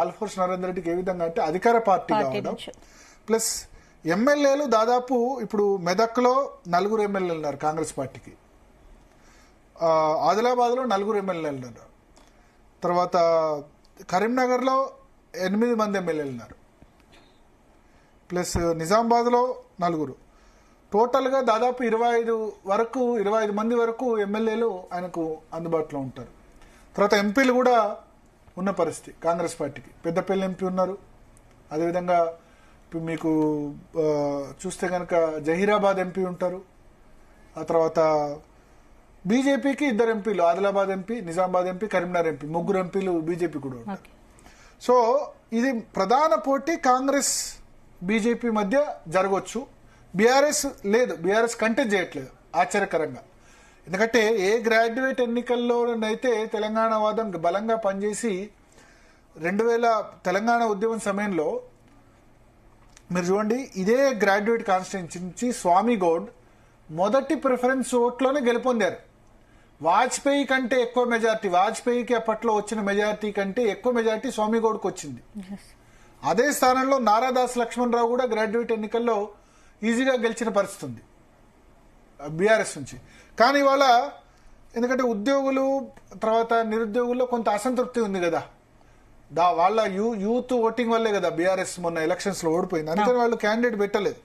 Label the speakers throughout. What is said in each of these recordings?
Speaker 1: ఆల్ఫోర్స్ నరేందర్ రెడ్డికి ఏ విధంగా అంటే అధికార పార్టీ కావడం ప్లస్ ఎమ్మెల్యేలు దాదాపు ఇప్పుడు మెదక్లో 4 ఎమ్మెల్యేలు ఉన్నారు కాంగ్రెస్ పార్టీకి, ఆదిలాబాద్లో 4 ఎమ్మెల్యేలు ఉన్నారు, తర్వాత కరీంనగర్లో 8 మంది ఎమ్మెల్యేలు ఉన్నారు, ప్లస్ నిజామాబాద్లో 4, టోటల్గా దాదాపు 25 మంది వరకు ఎమ్మెల్యేలు ఆయనకు అందుబాటులో ఉంటారు. తర్వాత ఎంపీలు కూడా ఉన్న పరిస్థితి కాంగ్రెస్ పార్టీకి. పెద్దపల్లి ఎంపీ ఉన్నారు, అదేవిధంగా ఇప్పుడు మీకు చూస్తే కనుక జహీరాబాద్ ఎంపీ ఉంటారు, ఆ తర్వాత బీజేపీకి 2 ఎంపీలు, Adilabad MP, Nizamabad MP, Karimnagar MP, 3 ఎంపీలు బీజేపీ కూడా ఉంటారు. సో ఇది ప్రధాన పోటీ కాంగ్రెస్ బీజేపీ మధ్య జరగవచ్చు. బీఆర్ఎస్ లేదు, బీఆర్ఎస్ కంటెస్ట్ చేయట్లేదు ఆశ్చర్యకరంగా. ఎందుకంటే ఏ గ్రాడ్యుయేట్ ఎన్నికల్లోనైతే తెలంగాణ వాదం బలంగా పనిచేసి 2000 తెలంగాణ ఉద్యమం సమయంలో మీరు చూడండి, ఇదే గ్రాడ్యుయేట్ కాన్స్టిట్యున్సీ నుంచి స్వామి గౌడ్ మొదటి ప్రిఫరెన్స్ ఓట్లోనే గెలుపొందారు. వాజ్పేయి కంటే ఎక్కువ మెజార్టీ, వాజ్పేయికి అప్పట్లో వచ్చిన మెజార్టీ కంటే ఎక్కువ మెజార్టీ స్వామి గౌడ్కి వచ్చింది. అదే స్థానంలో నారాదాస్ లక్ష్మణరావు కూడా గ్రాడ్యుయేట్ ఎన్నికల్లో ఈజీగా గెలిచిన పరిస్థితి ఉంది బీఆర్ఎస్ నుంచి. కానీ ఇవాళ ఎందుకంటే ఉద్యోగులు తర్వాత నిరుద్యోగుల్లో కొంత అసంతృప్తి ఉంది కదా, వాళ్ళ యూత్ ఓటింగ్ వల్లే కదా బీఆర్ఎస్ మొన్న ఎలక్షన్స్ లో ఓడిపోయింది, అందుకని వాళ్ళు క్యాండిడేట్ పెట్టలేదు.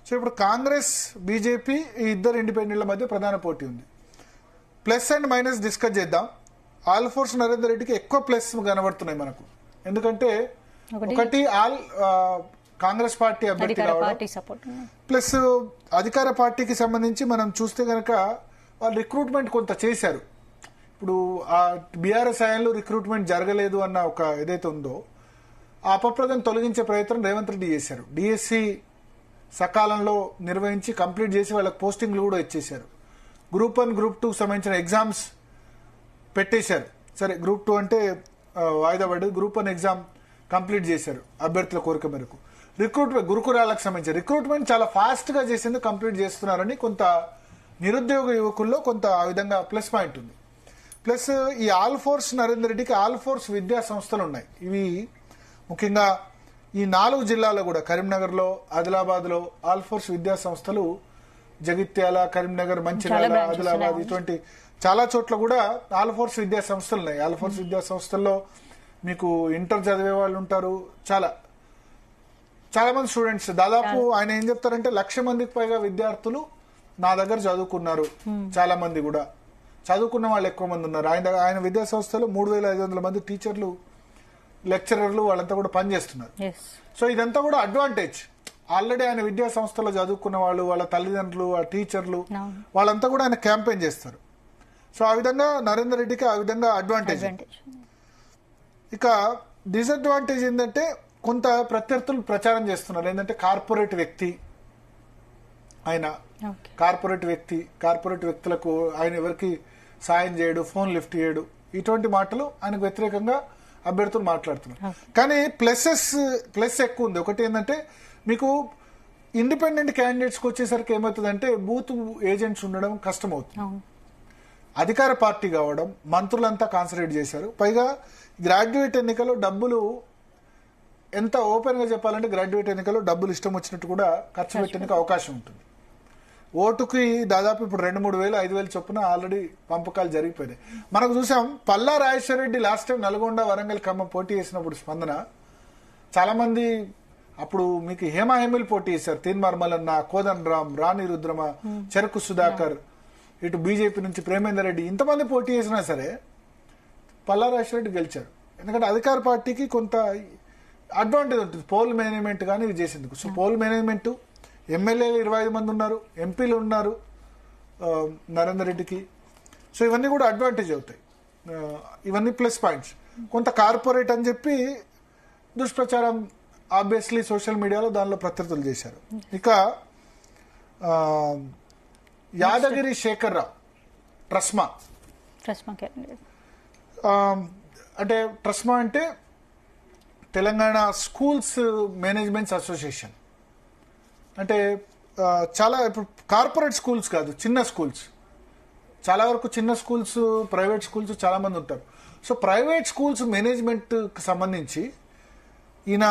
Speaker 1: సో ఇప్పుడు కాంగ్రెస్ బీజేపీ ఈ 2 ఇండిపెండెంట్ల మధ్య ప్రధాన పోటీ ఉంది. ప్లస్ అండ్ మైనస్ డిస్కస్ చేద్దాం. ఆల్ఫోర్స్ నరేందర్ రెడ్డికి ఎక్కువ ప్లస్ కనబడుతున్నాయి మనకు, ఎందుకంటే ఒకటి కాంగ్రెస్ పార్టీ అభ్యర్థి కావడం, ప్లస్ అధికార పార్టీకి సంబంధించి మనం చూస్తే కనుక వాళ్ళు రిక్రూట్మెంట్ కొంత చేశారు. ఇప్పుడు ఆ బీఆర్ఎస్ హయాంలో రిక్రూట్మెంట్ జరగలేదు అన్న ఒక ఏదైతే ఉందో ఆ అపప్రదను తొలగించే ప్రయత్నం రేవంత్ రెడ్డి చేశారు. డిఎస్సి సకాలంలో నిర్వహించి కంప్లీట్ చేసి వాళ్ళకి పోస్టింగ్లు కూడా ఇచ్చేశారు. గ్రూప్ 1 గ్రూప్ 2 సంబంధించిన ఎగ్జామ్స్ పెట్టేశారు. సరే గ్రూప్ 2 అంటే వాయిదా పడ్డది, గ్రూప్ 1 ఎగ్జామ్ కంప్లీట్ చేశారు అభ్యర్థుల కోరిక మేరకు. రిక్రూట్మెంట్ గురుకులాలకు సంబంధించి రిక్రూట్మెంట్ చాలా ఫాస్ట్ గా చేసేందుకు కంప్లీట్ చేస్తున్నారని కొంత నిరుద్యోగ యువకుల్లో కొంత ఆ విధంగా ప్లస్ పాయింట్ ఉంది. ప్లస్ ఈ ఆల్ఫోర్స్ నరేందర్ రెడ్డికి ఆల్ఫోర్స్ విద్యా సంస్థలు ఉన్నాయి. ఇవి ముఖ్యంగా ఈ 4 జిల్లాల్లో కూడా కరీంనగర్లో, ఆదిలాబాద్లో ఆల్ఫోర్స్ విద్యా సంస్థలు, జగిత్యాల, కరీంనగర్, మంచిర్యాల, ఆదిలాబాద్ ఇటువంటి చాలా చోట్ల కూడా ఆల్ఫోర్స్ విద్యా సంస్థలు ఉన్నాయి. ఆల్ఫోర్స్ విద్యా సంస్థల్లో మీకు ఇంటర్ చదివే వాళ్ళు ఉంటారు, చాలా మంది స్టూడెంట్స్. దాదాపు ఆయన ఏం చెప్తారంటే 1,00,000 మందికి పైగా విద్యార్థులు నా దగ్గర చదువుకున్నారు. చాలా మంది కూడా చదువుకున్న వాళ్ళు ఎక్కువ మంది ఉన్నారు. ఆయన విద్యా సంస్థలో 3,500 మంది టీచర్లు, లెక్చరర్లు వాళ్ళంతా కూడా పనిచేస్తున్నారు. సో ఇదంతా కూడా అడ్వాంటేజ్. ఆల్రెడీ ఆయన విద్యా సంస్థలో చదువుకున్న వాళ్ళు, వాళ్ళ తల్లిదండ్రులు, ఆ టీచర్లు వాళ్ళంతా కూడా ఆయన క్యాంపెయిన్ చేస్తారు. సో ఆ విధంగా నరేందర్ రెడ్డికి ఆ విధంగా అడ్వాంటేజ్. ఇక డిసడ్వాంటేజ్ ఏంటంటే కొంత ప్రత్యర్థులు ప్రచారం చేస్తున్నారు. ఏంటంటే కార్పొరేట్ వ్యక్తి ఆయన, కార్పొరేట్ వ్యక్తులకు ఆయన ఎవరికి సాయం చేయడు, ఫోన్ లిఫ్ట్ చేయడు, ఇటువంటి మాటలు ఆయనకు వ్యతిరేకంగా అభ్యర్థులు మాట్లాడుతున్నారు. కానీ ప్లస్ ఎక్కువ ఉంది. ఒకటి ఏంటంటే మీకు ఇండిపెండెంట్ క్యాండిడేట్స్కి వచ్చేసరికి ఏమవుతుందంటే బూత్ ఏజెంట్స్ ఉండడం కష్టం అవుతుంది. అధికార పార్టీ కావడం, మంత్రులంతా కాన్సన్ట్రేట్ చేశారు. పైగా గ్రాడ్యుయేట్ ఎన్నికల్లో డబ్బులు ఎంత ఓపెన్ గా చెప్పాలంటే గ్రాడ్యుయేట్ ఎన్నికల్లో డబ్బులు ఇష్టం వచ్చినట్టు కూడా ఖర్చు పెట్టడానికి అవకాశం ఉంటుంది. ఓటుకి దాదాపు ఇప్పుడు 2-3 వేలు 5,000 చొప్పున ఆల్రెడీ పంపకాలు జరిగిపోయినాయి. మనకు చూసాం పల్లా రాజేశ్వర రెడ్డి లాస్ట్ టైం నల్గొండ, వరంగల్, ఖమ్మం పోటీ చేసినప్పుడు స్పందన చాలా మంది, అప్పుడు మీకు హేమాహేమిలు పోటీ చేశారు. తీన్మార్మలన్న, కోదన్ రామ్, రాణి రుద్రమ, చెరుకు సుధాకర్, ఇటు బీజేపీ నుంచి ప్రేమేందర్ రెడ్డి, ఇంతమంది పోటీ చేసినా సరే పల్లా రాజేశ్వర రెడ్డి గెలిచారు. ఎందుకంటే అధికార పార్టీకి కొంత అడ్వాంటేజ్ ఉంటుంది పోల్ మేనేజ్మెంట్ కానీ ఇది చేసేందుకు. సో పోల్ మేనేజ్మెంట్, ఎమ్మెల్యేలు 25 మంది ఉన్నారు, ఎంపీలు ఉన్నారు నరేందర్ రెడ్డికి. సో ఇవన్నీ కూడా అడ్వాంటేజ్ అవుతాయి. ఇవన్నీ ప్లస్ పాయింట్స్. కొంత కార్పొరేట్ అని చెప్పి దుష్ప్రచారం ఆబ్వియస్లీ సోషల్ మీడియాలో దానిలో ప్రత్యర్థులు చేశారు. ఇక యాదగిరి శేఖర్ రావు ట్రస్మా అంటే ట్రస్మా అంటే తెలంగాణ స్కూల్స్ మేనేజ్మెంట్స్ అసోసియేషన్. అంటే చాలా ఇప్పుడు కార్పొరేట్ స్కూల్స్ కాదు, చిన్న స్కూల్స్, చాలా వరకు చిన్న స్కూల్స్, ప్రైవేట్ స్కూల్స్ చాలా మంది ఉంటారు. సో ప్రైవేట్ స్కూల్స్ మేనేజ్మెంట్కి సంబంధించి ఈయన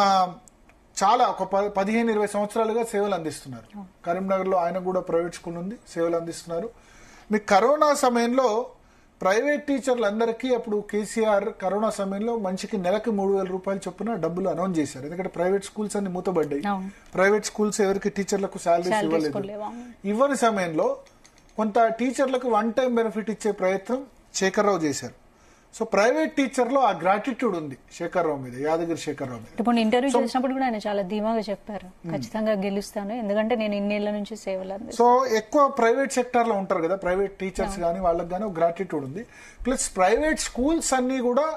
Speaker 1: చాలా ఒక 15-20 సంవత్సరాలుగా సేవలు అందిస్తున్నారు. కరీంనగర్లో ఆయన కూడా ప్రైవేట్ స్కూల్ ఉంది, సేవలు అందిస్తున్నారు. మీకు కరోనా సమయంలో ప్రైవేట్ టీచర్లందరికీ అప్పుడు కేసీఆర్ కరోనా సమయంలో మనిషికి నెలకి 3,000 రూపాయలు చొప్పున డబ్బులు అనౌన్స్ చేశారు. ఎందుకంటే ప్రైవేట్ స్కూల్స్ అన్ని మూతబడ్డాయి. ప్రైవేట్ స్కూల్స్ ఎవరికి టీచర్లకు శాలరీస్ ఇవ్వలేదు. ఇవ్వని సమయంలో కొంత టీచర్లకు వన్ టైం బెనిఫిట్ ఇచ్చే ప్రయత్నం శేఖర్రావు చేశారు. సో ప్రైవేట్ టీచర్ లో ఆ గ్రాటిట్యూడ్ ఉంది శేఖర్రావు మీద, యాదగిరి శేఖర్రావు మీద.
Speaker 2: ఇప్పుడు ఇంటర్వ్యూ చేసినప్పుడు కూడా ఆయన చాలా ధీమాగా చెప్పారు, ఖచ్చితంగా గెలుస్తాను, ఎందుకంటే నేను ఇన్నేళ్ల నుంచి సేవలు అందిస్తాను.
Speaker 1: సో ఎక్కువ ప్రైవేట్ సెక్టర్ లో ఉంటారు కదా ప్రైవేట్ టీచర్స్ కానీ, వాళ్ళకి కానీ గ్రాటిట్యూడ్ ఉంది. ప్లస్ ప్రైవేట్ స్కూల్స్ అన్ని కూడా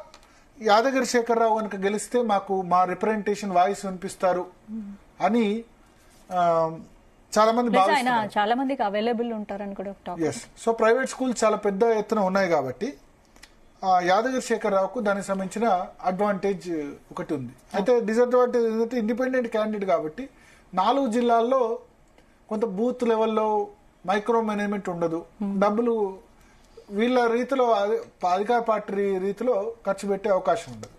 Speaker 1: యాదగిరి శేఖర్రావు కనుక గెలిస్తే మాకు మా రిప్రజెంటేషన్ వాయిస్ వినిపిస్తారు అని చాలా మంది భావిస్తున్నారు.
Speaker 2: చాలా మందికి అవైలబుల్ ఉంటారని కూడా.
Speaker 1: సో ప్రైవేట్ స్కూల్స్ చాలా పెద్ద ఎత్తున ఉన్నాయి కాబట్టి యాదగిరి శేఖర్రావుకు దానికి సంబంధించిన అడ్వాంటేజ్ ఒకటి ఉంది. అయితే డిసడ్వాంటేజ్ ఏంటంటే ఇండిపెండెంట్ క్యాండిడేట్ కాబట్టి 4 జిల్లాల్లో కొంత బూత్ లెవెల్లో మైక్రో మేనేజ్మెంట్ ఉండదు, డబ్బులు వీళ్ళ రీతిలో అధికార పార్టీ రీతిలో ఖర్చు పెట్టే అవకాశం ఉండదు.